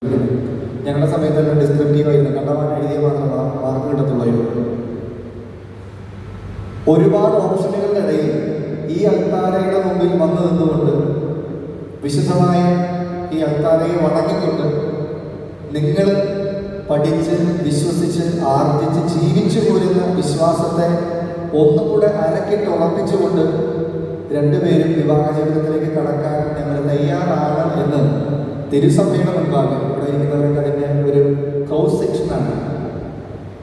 ഞങ്ങളുടെ സമയത്തെല്ലാം ഡിസ്ക്രിപ്റ്റീവ് ആയിരുന്നു, കണ്ടമാൻ എഴുതിയ മാത്രം മാർക്ക് കിട്ടത്തുള്ളായിരുന്നു. ഒരുപാട് ഓപ്ഷനുകളുടെ ഇടയിൽ ഈ അൾത്താരയുടെ മുമ്പിൽ വന്നു നിന്നുകൊണ്ട് വിശുദ്ധമായ ഈ അൾത്താരയെ വണങ്ങിക്കൊണ്ട് നിങ്ങൾ പഠിച്ച് വിശ്വസിച്ച് ആർജിച്ച് ജീവിച്ചു പോരുന്ന വിശ്വാസത്തെ ഒന്നുകൂടെ അരക്കിട്ട് ഉറപ്പിച്ചുകൊണ്ട് രണ്ടുപേരും വിവാഹ ജീവിതത്തിലേക്ക് കടക്കാൻ ഞങ്ങൾ തയ്യാറാണ് എന്ന് തിരുസഭയുടെ മുൻപാകെ, ഇവിടെ ഇരിക്കുന്നവർക്ക് അതിൻ്റെ ഒരു ക്രോസ് സെക്ഷനാണ്,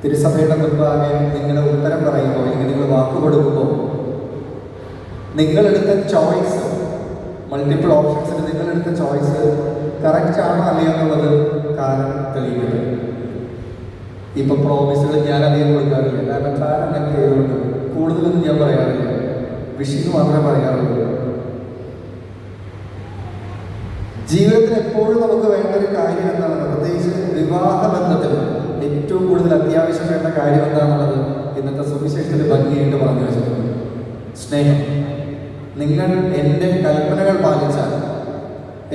തിരുസഭയുടെ മുൻപാകെ നിങ്ങൾ ഉത്തരം പറയുമ്പോൾ അല്ലെങ്കിൽ നിങ്ങൾ വാക്ക് കൊടുക്കുമ്പോൾ നിങ്ങളെടുത്ത ചോയ്സ്, മൾട്ടിപ്പിൾ ഓപ്ഷൻസിൽ നിങ്ങളെടുത്ത ചോയ്സ് കറക്റ്റ് ആണോ അല്ലയോ എന്നുള്ളത് കാലം തെളിയിക്കുന്നത്. ഇപ്പം പ്രോമിസുകൾ ഞാൻ അധികം കൊടുക്കാറില്ല, കാരണം കാലം ഞാൻ ചെയ്തുകൊണ്ട് കൂടുതലൊന്നും ഞാൻ പറയാറില്ല, വിഷയം മാത്രമേ പറയാറുള്ളൂ. ജീവിതത്തിൽ എപ്പോഴും നമുക്ക് വേണ്ട ഒരു കാര്യം എന്താണെന്ന്, പ്രത്യേകിച്ച് വിവാഹ ബന്ധത്തിൽ ഏറ്റവും കൂടുതൽ അത്യാവശ്യം വേണ്ട കാര്യം എന്താണെന്നുള്ളത് ഇന്നത്തെ സുവിശേഷത്തിൽ ഭംഗിയായിട്ട് പറഞ്ഞു വെച്ചിട്ടുണ്ട്. സ്നേഹം. നിങ്ങൾ എൻ്റെ കൽപ്പനകൾ പാലിച്ചാൽ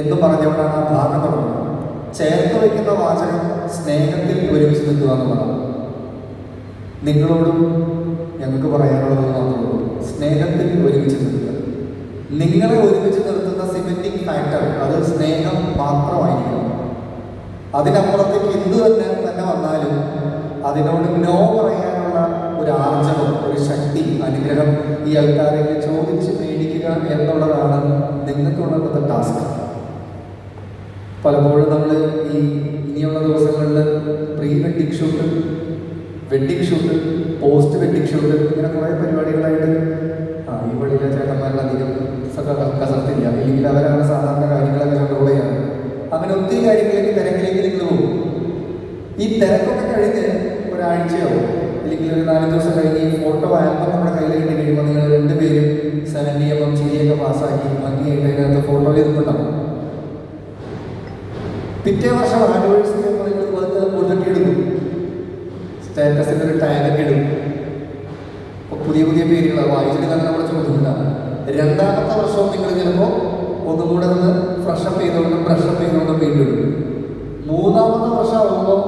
എന്ന് പറഞ്ഞുകൊണ്ടാണ് ആ ഭാഗം തുടങ്ങുന്നത്. ചേർത്ത് വയ്ക്കുന്ന വാചകം സ്നേഹത്തിൽ ഒരുമിച്ച് നിൽക്കുക എന്നുള്ളതാണ്. നിങ്ങളോടും ഞങ്ങൾക്ക് പറയാനുള്ളത് മാത്രമേ, സ്നേഹത്തിൽ ഒരുമിച്ച് നിൽക്കുക. നിങ്ങളെ ഒരുമിച്ച് നിർത്തുന്ന സിമെന്റിങ് ഫാക്ടർ അത് സ്നേഹം മാത്രമായിരിക്കും. അതിനപ്പുറത്തേക്ക് എന്ത് തന്നെ വന്നാലും അതിനോട് നോ പറയാനുള്ള ഒരു ആർജവം, ഒരു ശക്തി, അനുഗ്രഹം ഈ ആൾക്കാരെ ചോദിച്ച് മേടിക്കുക എന്നുള്ളതാണ് നിങ്ങൾക്കുള്ള ടാസ്ക്. പലപ്പോഴും നമ്മൾ ഈ ഇനിയുള്ള ദിവസങ്ങളിൽ pre wedding shoot, wedding shoot, post wedding shoot, ഇങ്ങനെ കുറേ പരിപാടികളായിട്ട് ഈ വഴിയിലെ ചേട്ടന്മാരുടെ അധികം കസർത്തില്ല, ഇല്ലെങ്കിൽ അവരാണ് സാധാരണ കാര്യങ്ങളൊക്കെ കൺട്രോൾ ചെയ്യാറ്. അങ്ങനെ ഒത്തിരി കാര്യങ്ങളിലേക്ക് തിരക്കിലേക്ക് നിങ്ങൾ പോകും. ഈ തിരക്കൊക്കെ കഴിഞ്ഞ് ഒരാഴ്ചയോ അല്ലെങ്കിൽ ഒരു 4 ദിവസം കഴിഞ്ഞ് ഈ ഫോട്ടോ ആൽബം നമ്മുടെ കയ്യിൽ കിട്ടി കഴിയുമ്പോൾ നിങ്ങൾ രണ്ടുപേരും 70 ചിരിയൊക്കെ പാസ്സാക്കി ഭംഗിയായിട്ട് അതിനകത്ത് ഫോട്ടോ ചെയ്തിട്ടുണ്ടാവും. പിറ്റേ വർഷം ആനിവേഴ്സറി മുഴുവൻ എടുക്കും, സ്റ്റാറ്റസിൻ്റെ ഒരു ടാഗൊക്കെ ഇടും, പുതിയ പുതിയ പേരുകൾ വായിച്ചെടുക്കാൻ നമ്മുടെ ചോദ്യമുണ്ടാകും. രണ്ടാമത്തെ വർഷവും നിങ്ങൾ ചിലപ്പോൾ ഒന്നും കൂടെ നിന്ന് ബ്രഷപ്പ് ചെയ്തുകൊണ്ട് വീണ്ടും ഇടും. മൂന്നാമത്തെ വർഷം ആകുമ്പോൾ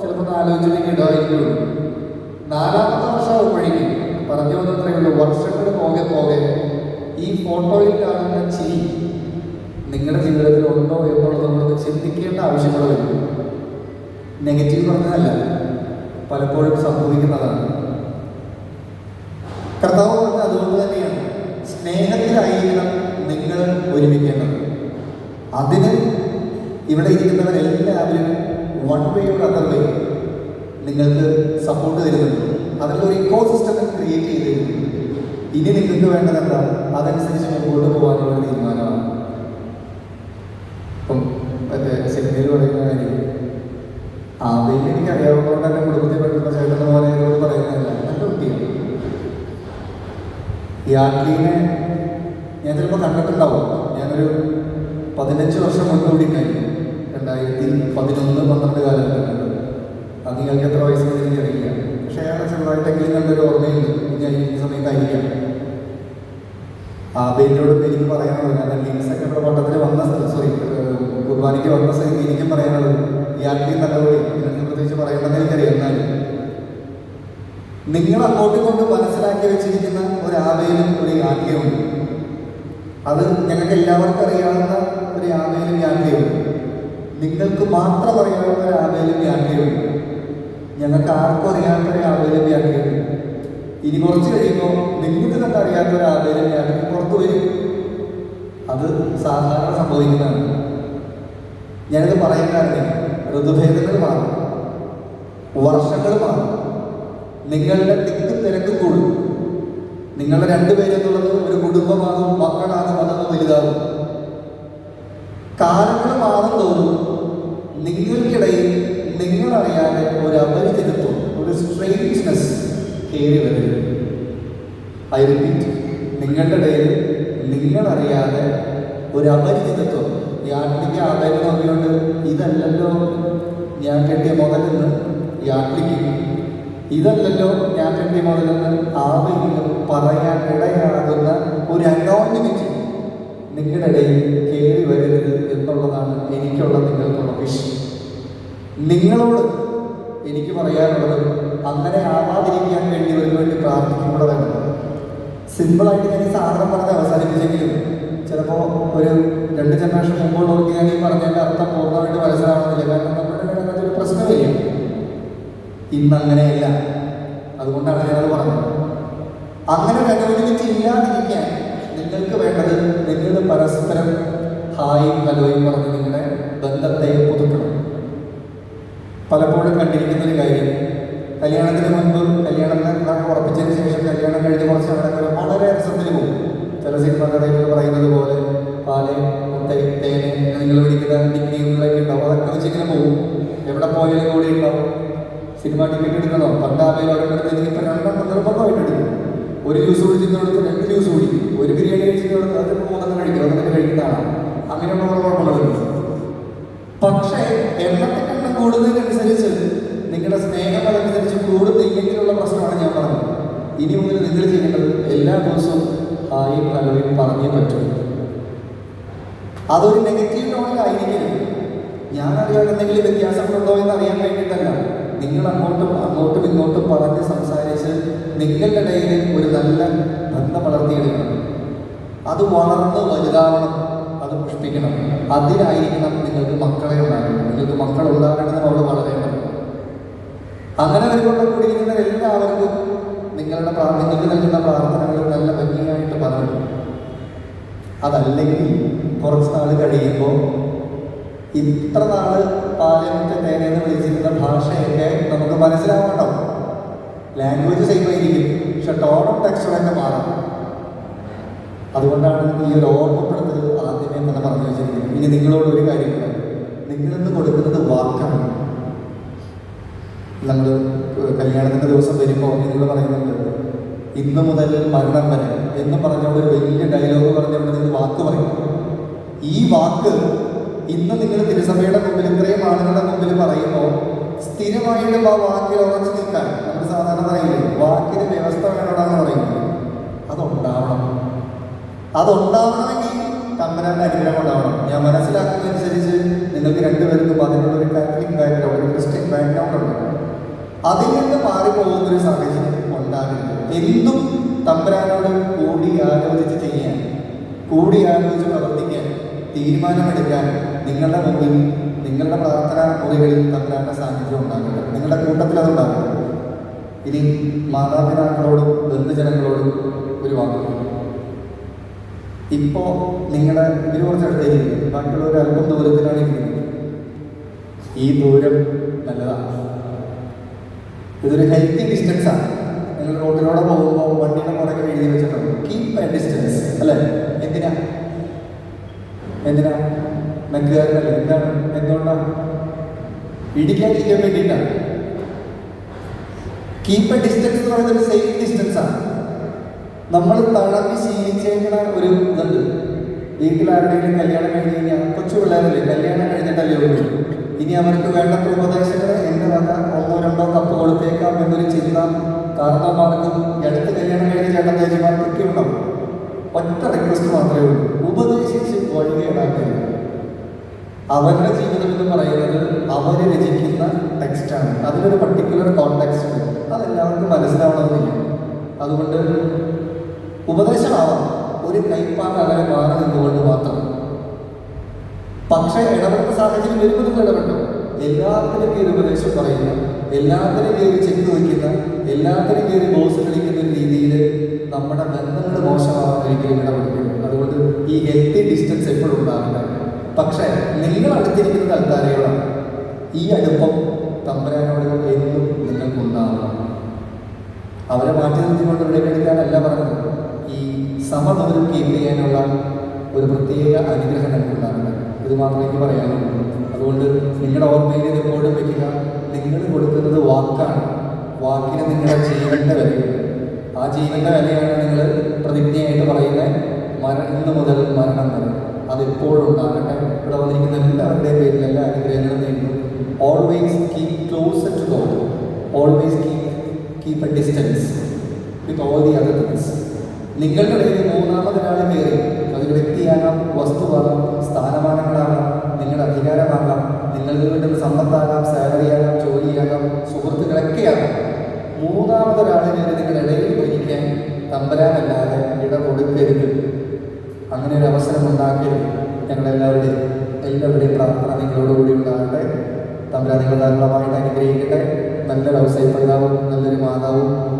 ചിലപ്പോൾ ആലോചിച്ചിലേക്ക് ഇടായിരിക്കുള്ളൂ. 4ാമത്തെ വർഷം ആകുമ്പോഴേക്കും പറഞ്ഞു വന്നത്രയേ ഉള്ളൂ, വർഷങ്ങൾ പോകെ ഈ ഫോട്ടോയിൽ കാണുന്ന ചിരി നിങ്ങളുടെ ജീവിതത്തിൽ ഉണ്ടോ എന്നുള്ളത് നമ്മളൊന്ന് ചിന്തിക്കേണ്ട ആവശ്യങ്ങൾ വരും. നെഗറ്റീവ് പറഞ്ഞതല്ല, പലപ്പോഴും സംഭവിക്കുന്നതാണ്. കർത്താവ് പറഞ്ഞത് അതുകൊണ്ട് തന്നെയാണ് സ്നേഹത്തിലായിരിക്കണം നിങ്ങൾ ഒരുമിക്കേണ്ടത്. അതിന് ഇവിടെ ഇരിക്കുന്നവരെല്ലാവരും one way or other way നിങ്ങൾക്ക് സപ്പോർട്ട് തരുന്നുണ്ട്. അതിലൊരു ഇക്കോ സിസ്റ്റം ക്രിയേറ്റ് ചെയ്തിരുന്നു. ഇനി നിങ്ങൾക്ക് വേണ്ടത് എന്താ, അതനുസരിച്ച് മുമ്പോട്ട് പോകാനുള്ള തീരുമാനമാണ്. ഇപ്പം മറ്റേ സിനിമയിൽ പറയുന്ന കാര്യം ആദ്യം എനിക്ക് അറിയാവുന്നതുകൊണ്ട് തന്നെ കുടുംബത്തിൽ പെട്ടുള്ള ചേട്ടൻ പോലെ പറയുന്നതല്ല, നല്ല കുട്ടിയാണ്. ഈ ആട്ലീനെ ഞാൻ ചിലപ്പോൾ കണ്ടിട്ടുണ്ടാവും. ഞാനൊരു 15 വർഷം മുൻകൂടി ഉണ്ടായിരുന്നു, 2011-12 കാലഘട്ടത്തിൽ. അത് നിങ്ങൾക്ക് എത്ര വയസ്സുണ്ടെന്ന് എനിക്കറിയില്ല, പക്ഷേ അയാളെ ചെറുതായിട്ടെങ്കിലും കണ്ടൊരു ഓർമ്മയുണ്ട്. ഞാൻ ഈ സമയത്തായിരിക്കാം ആബേലിനോടും എനിക്ക് പറയാനുള്ളത്, കാരണം ലിങ്സൊക്കെ ഇവിടെ പട്ടത്തിന് വന്ന കുർബാനയ്ക്ക് വന്ന സ്ഥിതിക്ക് എനിക്കും പറയാനുള്ളത്, ഈ ആട്ലീൻ നല്ലപോലെ എനിക്ക് പ്രത്യേകിച്ച് പറയണമെന്ന് എനിക്കറിയാം. എന്നാലും നിങ്ങൾ അങ്ങോട്ടും കൊണ്ട് മനസ്സിലാക്കി വെച്ചിരിക്കുന്ന ഒരു ആബേലും ഒരു യാത്രയുണ്ട്. അത് ഞങ്ങൾക്ക് എല്ലാവർക്കും അറിയാവുന്ന ഒരു ആബേലും യാത്രയുണ്ട്. നിങ്ങൾക്ക് മാത്രം അറിയാവുന്ന ഒരു ആബേലും യാത്രയുണ്ട്. ഞങ്ങൾക്ക് ആർക്കും അറിയാത്ത ഒരു ആബേലും യാത്രയുണ്ട്. ഇനി കുറച്ച് കഴിയുമ്പോൾ നിങ്ങൾക്ക് തന്നെ അറിയാത്ത ഒരു ആബേലും യാത്രയും പുറത്തു വരും. അത് സാധാരണ സംഭവിക്കുന്നതാണ്. ഞാനിത് പറയുന്നതാണ്, ഋതുഭേദങ്ങൾ മാറും, വർഷങ്ങൾ മാറും, നിങ്ങളുടെ തിക്ക് തിരക്ക് കൂടും. നിങ്ങളുടെ രണ്ടുപേരെന്നുള്ളത് ഒരു കുടുംബമാകും, മക്കളാകും, അതൊന്ന് വലുതാകും. കാലങ്ങൾ മാറും തോറും നിങ്ങൾക്കിടയിൽ നിങ്ങളറിയാതെ ഒരു അപരിചിതത്വം, ഒരു സ്ട്രേഞ്ച്നെസ് കയറി വരും. ഐ റിപ്പീറ്റ്, നിങ്ങളുടെ ഇടയിൽ നിങ്ങളറിയാതെ ഒരു അപരിചിതത്വം. യാത്രിക്ക് ആവേദന നോക്കിക്കൊണ്ട് ഇതല്ലല്ലോ ഞാൻ കെട്ടിയ മുതലെന്ന് യാത്രിക്ക്, ഇതല്ലല്ലോ ഞാൻ കെട്ടിയ മുതലെന്ന് ആരെങ്കിലും പറയാൻ ഇടയാകുന്ന ഒരു അനോണിമിറ്റി നിങ്ങളുടെ ഇടയിൽ കയറി വരരുത് എന്നുള്ളതാണ് എനിക്കുള്ള നിങ്ങൾക്കുള്ള വിഷയം. നിങ്ങളോട് എനിക്ക് പറയാനുള്ളത് അങ്ങനെ ആവാതിരിക്കാൻ വേണ്ടി ഇവർക്ക് വേണ്ടി പ്രാർത്ഥിക്കുമ്പോൾ വേണം. സിമ്പിളായിട്ട് ഞാൻ ഈ സാധനം പറഞ്ഞ് അവസാനിപ്പിച്ചെങ്കിലും ചിലപ്പോൾ ഒരു 2 ജനറേഷൻ മുമ്പുള്ളവർക്ക് ഞാൻ ഈ പറഞ്ഞതിൻ്റെ അർത്ഥം പൂർണ്ണമായിട്ട് മനസ്സിലാവണമെന്നില്ല. കാരണം നമ്മുടെ ഇടയിൽ അതൊരു പ്രശ്നമില്ല. ഇന്നങ്ങനെയല്ല. അതുകൊണ്ടാണ് ഞാനത് പറഞ്ഞത്. അങ്ങനെ ഒരു അനോണിമിറ്റി ഇല്ലാതിരിക്കാൻ നിങ്ങൾക്ക് വേണ്ടത് നിങ്ങൾ പരസ്പരം ഹായും ഹലോയും പറഞ്ഞ് നിങ്ങളുടെ ബന്ധത്തെ പുതുക്കണം. പലപ്പോഴും കണ്ടിരിക്കുന്ന ഒരു കാര്യം, കല്യാണത്തിന് മുൻപ് കല്യാണം ഉറപ്പിച്ചതിന് ശേഷം കല്യാണം കഴിഞ്ഞ് കുറച്ച് നടക്കുക വളരെ രസത്തിൽ പോകും. ചില സിനിമ കഥകൾ പറയുന്നത് പോലെ പാല്, മുട്ട, തേന്, നിങ്ങൾ പിടിക്കുന്ന ഡിഗ്രികളൊക്കെ ഉണ്ടാവും. അതൊക്കെ വെച്ചിങ്ങനെ പോകും. എവിടെ പോയാലും കൂടി ഉണ്ടാവും. സിനിമ ടിക്കറ്റ് എടുക്കണോ? പണ്ടാമയിൽ ഒരെണ്ണെടുത്ത് ഇപ്പം 2 നിർബന്ധമായിട്ട് എടുക്കും. ഒരു ജ്യൂസ് കുടിച്ചിട്ട് കൊടുത്ത് 2 ജ്യൂസ് കുടിക്കും. ഒരു ബിരിയാണി കഴിച്ചിട്ട് കൊടുത്ത് അതിന് 3 കഴിക്കും. അതൊക്കെ കഴിക്കുന്നതാണ്. അങ്ങനെയുള്ള കുഴപ്പമുള്ളത്. പക്ഷേ എണ്ണം കൂടുന്നതിനനുസരിച്ച് നിങ്ങളുടെ സ്നേഹം അതനുസരിച്ച് കൂടുന്നില്ലെങ്കിലുള്ള പ്രശ്നമാണ് ഞാൻ പറഞ്ഞത്. ഇനി മുതൽ നിങ്ങൾ ചെയ്യേണ്ടത് എല്ലാ ദിവസവും ഹായും ഹലോയും പറഞ്ഞേ പറ്റും. അതൊരു നെഗറ്റീവ് ടോണിലായിരിക്കരുത്. ഞാനറിയാതെ എന്തെങ്കിലും വ്യത്യാസങ്ങളുണ്ടോ എന്ന് അറിയാൻ വേണ്ടിയിട്ടല്ല. നിങ്ങൾ അങ്ങോട്ടും ഇങ്ങോട്ടും പറഞ്ഞ് സംസാരിച്ച് നിങ്ങളുടെ ഇടയിൽ ഒരു നല്ല ബന്ധം വളർത്തിയെടുക്കണം. അത് വളർന്ന് വലുതാവണം, അത് പുഷ്പിക്കണം. അതിനായിരിക്കണം നിങ്ങൾക്ക് മക്കളെ ഉണ്ടാകണം. നിങ്ങൾക്ക് മക്കളുണ്ടാകണമെന്ന് അവിടെ വളരണം. അങ്ങനെ വരുമ്പോൾ കൂടിയിരിക്കുന്ന എല്ലാവർക്കും നിങ്ങൾക്ക് നൽകുന്ന പ്രാർത്ഥനകൾ നല്ല ഭംഗിയായിട്ട് പറഞ്ഞു. അതല്ലെങ്കിൽ കുറച്ച് നാൾ കഴിയുമ്പോൾ ഇത്ര നാള് പാലത്തെ തേനെന്ന് വിളിച്ചിരുന്ന ഭാഷയൊക്കെ നമുക്ക് മനസ്സിലാവണം. ലാംഗ്വേജ് സെയിം ആയിരിക്കും, പക്ഷെ ടോൺ ഓഫ് ടെക്സ്ചറൊക്കെ മാറാം. അതുകൊണ്ടാണ് ഈ ഒരു ഓർമ്മപ്പെടുത്തൽ ആദ്യമേ തന്നെ പറഞ്ഞു വെച്ചിരിക്കുന്നത്. ഇനി നിങ്ങളോട് ഒരു കാര്യമില്ല, നിങ്ങളിന്ന് കൊടുക്കുന്നത് വാക്കാണ്. നമ്മൾ കല്യാണത്തിൻ്റെ ദിവസം വരുമ്പോൾ നിങ്ങൾ പറയുന്നുണ്ട് ഇന്ന് മുതൽ മരണം വരെ എന്ന് പറഞ്ഞുകൊണ്ട് ഒരു വലിയ ഡയലോഗ് പറഞ്ഞുകൊണ്ട് നിങ്ങൾ വാക്ക് പറയും. ഈ വാക്ക് ഇന്ന് നിങ്ങൾ തിരുസഭയുടെ മുമ്പിൽ ഇത്രയും ആളുകളുടെ മുമ്പിൽ പറയുമ്പോൾ സ്ഥിരമായിട്ടും ആ വാക്കിൽ ഉറച്ചു നിൽക്കാൻ നമ്മൾ സാധാരണ പറയില്ലേ, വാക്കിന് വ്യവസ്ഥ വേണമെന്നാണ് പറയുന്നത്. അതുണ്ടാവണമെങ്കിൽ തമ്പുരാന്റെ അനുഗ്രഹം ഉണ്ടാവണം. ഞാൻ മനസ്സിലാക്കുന്നതനുസരിച്ച് നിങ്ങൾക്ക് 2 പേർക്കും അതിനുള്ള ഒരു കാത്തലിക് ബാക്ക്ഗ്രൗണ്ട്, ഒരു ക്രിസ്ത്യൻ ബാക്ക്ഗ്രൗണ്ട് ഉണ്ട്. അതിൽ നിന്ന് മാറിപ്പോകുന്നൊരു സാഹചര്യം ഉണ്ടാകരുത്. എന്തും തമ്പുരാനോട് കൂടി ആലോചിച്ച് ചെയ്യാൻ, കൂടി ആലോചിച്ച് പ്രവർത്തിക്കാൻ, തീരുമാനമെടുക്കാൻ നിങ്ങളുടെ മുമ്പിൽ, നിങ്ങളുടെ പ്രാർത്ഥനാ മുറികളിൽ തമ്പുരാന്റെ സാന്നിധ്യം ഉണ്ടാകട്ടെ. നിങ്ങളുടെ കൂട്ടത്തിൽ അതുണ്ടാകട്ടെ. ഇനി മാതാപിതാക്കളോടും ബന്ധുജനങ്ങളോടും ഒരു വാക്ക്. ഇപ്പോൾ നിങ്ങളുടെ ഇവർ കുറച്ചടുത്തേക്ക്, ബാക്കിയുള്ളവർ അല്പം ദൂരത്തിലാണ് ഇരിക്കുന്നത്. ഈ ദൂരം നല്ലതാണ്. ഇതൊരു ഹെൽത്തി ഡിസ്റ്റൻസാണ്. നിങ്ങൾ റോഡിലൂടെ പോകുമ്പോൾ വണ്ടിയുടെ പുറകെ എഴുതി വെച്ചിട്ടുണ്ട് കീപ് എ ഡിസ്റ്റൻസ്, അല്ലേ? എന്തിനാ മെക്കുകാരനല്ലേ? എന്തുകൊണ്ടാണ്? ഇടിക്കാതിരിക്കാൻ വേണ്ടിയിട്ടാണ്. കീപ് എ ഡിസ്റ്റൻസ് എന്ന് പറയുന്നത് ഒരു സേഫ് ഡിസ്റ്റൻസാണ്. നമ്മൾ തളർന്ന് ശീലിച്ചേക്കുന്ന ഒരു ഇതുണ്ട്. വീട്ടിലാരുടെയും കല്യാണം കഴിഞ്ഞ് കഴിഞ്ഞാൽ കൊച്ചു പിള്ളേരല്ലേ, കല്യാണം കഴിഞ്ഞിട്ടല്ലേ ഉള്ളൂ. ഇനി അവർക്ക് വേണ്ടത്ര ഉപദേശങ്ങൾ എൻ്റെ വക 1-2 കപ്പ് കൊടുത്തേക്കാം എന്നൊരു ചിന്ത കാരണമാർക്കും അടുത്ത് കല്യാണം കഴിഞ്ഞ ചേട്ടത്തേച്ചിമാർക്കൊക്കെ ഉണ്ടാവും. ഒറ്റ റിക്വസ്റ്റ് മാത്രമേ ഉള്ളൂ, ഉപദേശിച്ച് വഴികേടാക്കരുത്. അവരുടെ ജീവിതം എന്ന് പറയുന്നത് അവർ രചിക്കുന്ന ടെക്സ്റ്റാണ്. അതിനൊരു പർട്ടിക്കുലർ കോണ്ടെക്സ്റ്റ് ഉണ്ട്. അതെല്ലാവർക്കും മനസ്സിലാവണമെന്നില്ല. അതുകൊണ്ട് ഉപദേശമാവാം, ഒരു കൈപ്പാട് അങ്ങനെ മാറി നിന്നുകൊണ്ട് മാത്രം. പക്ഷേ ഇടപെട്ട സാഹചര്യം വരുമ്പോൾ നിങ്ങൾ ഇടപെട്ടു. എല്ലാത്തിനും കയറി ഉപദേശം പറയുന്ന, എല്ലാത്തിനും കയറി ചെക്ക് വയ്ക്കുന്ന, എല്ലാത്തിനും കയറി ബോസ് കളിക്കുന്ന ഒരു രീതിയിൽ നമ്മുടെ ബന്ധങ്ങൾ മോശമാവാതിരിക്കും ഇടപെടുന്നത്. അതുകൊണ്ട് ഈ ഹെൽത്തി ഡിസ്റ്റൻസ് എപ്പോഴും ഉണ്ടാകട്ടെ. പക്ഷേ നിങ്ങൾ അടുത്തിരിക്കുന്നത് അൽത്താരയോടാണ്. ഈ അടുപ്പം തമ്പുരാനോട് എന്നും നിങ്ങൾക്കുണ്ടാവണം. അവരെ മാറ്റി നിർത്തിക്കൊണ്ട് ഇവിടെ എടുക്കാനല്ല പറഞ്ഞത്. ഈ സമദൂരം കീപ്പ് ചെയ്യാനുള്ള ഒരു പ്രത്യേക അനുഗ്രഹം നമുക്കുണ്ടാകട്ടെ. ഇത് മാത്രമേ എനിക്ക് പറയാനുള്ളൂ. അതുകൊണ്ട് നിങ്ങളുടെ ഓർമ്മയിൽ ഇത് എപ്പോഴും വയ്ക്കുക. നിങ്ങൾ കൊടുക്കുന്നത് വാക്കാണ്. വാക്കിന് നിങ്ങളുടെ ജീവന്റെ വിലയുണ്ട്. ആ ജീവന്റെ വിലയാണ് നിങ്ങൾ പ്രതിജ്ഞയായിട്ട് പറയുന്നത്. ഇന്ന് മുതൽ മരണം വരെ അതെപ്പോഴും ഉണ്ടാകട്ടെ. ഇവിടെ വന്നിരിക്കുന്ന എല്ലാവരുടെയും പേരിൽ എല്ലാ അനുഗ്രഹങ്ങളും നേടുന്നു. Always keep closer to God. Always keep a distance with all the other things. നിങ്ങളുടെ ഇടയിൽ മൂന്നാമതൊരാൾ കയറി, അതൊരു വ്യക്തിയാകാം, വസ്തുവാകാം, സ്ഥാനമാനങ്ങളാകാം, നിങ്ങളുടെ അധികാരമാകാം, നിങ്ങൾക്ക് കിട്ടുന്ന സമ്പത്താകാം, സാലറിയാകാം, ജോലിയാകാം, സുഹൃത്തുക്കളൊക്കെയാകാം. മൂന്നാമതൊരാളിനെ നിങ്ങളുടെ ഇടയിൽ ഭരിക്കാൻ തമ്പരാനല്ലാതെ ഇട കൊടുക്കരുത്. അങ്ങനെ ഒരു അവസരം ഉണ്ടാക്കരുത്. എല്ലാവരുടെയും പ്രാർത്ഥന നിങ്ങളോടുകൂടി ഉണ്ടാകട്ടെ. തമ്പരാൻ നിങ്ങൾ ധാരാളമായിട്ട് അനുഗ്രഹിക്കട്ടെ. നല്ലൊരു ഔസേപ്പുണ്ടാവും, നല്ലൊരു മാതാവും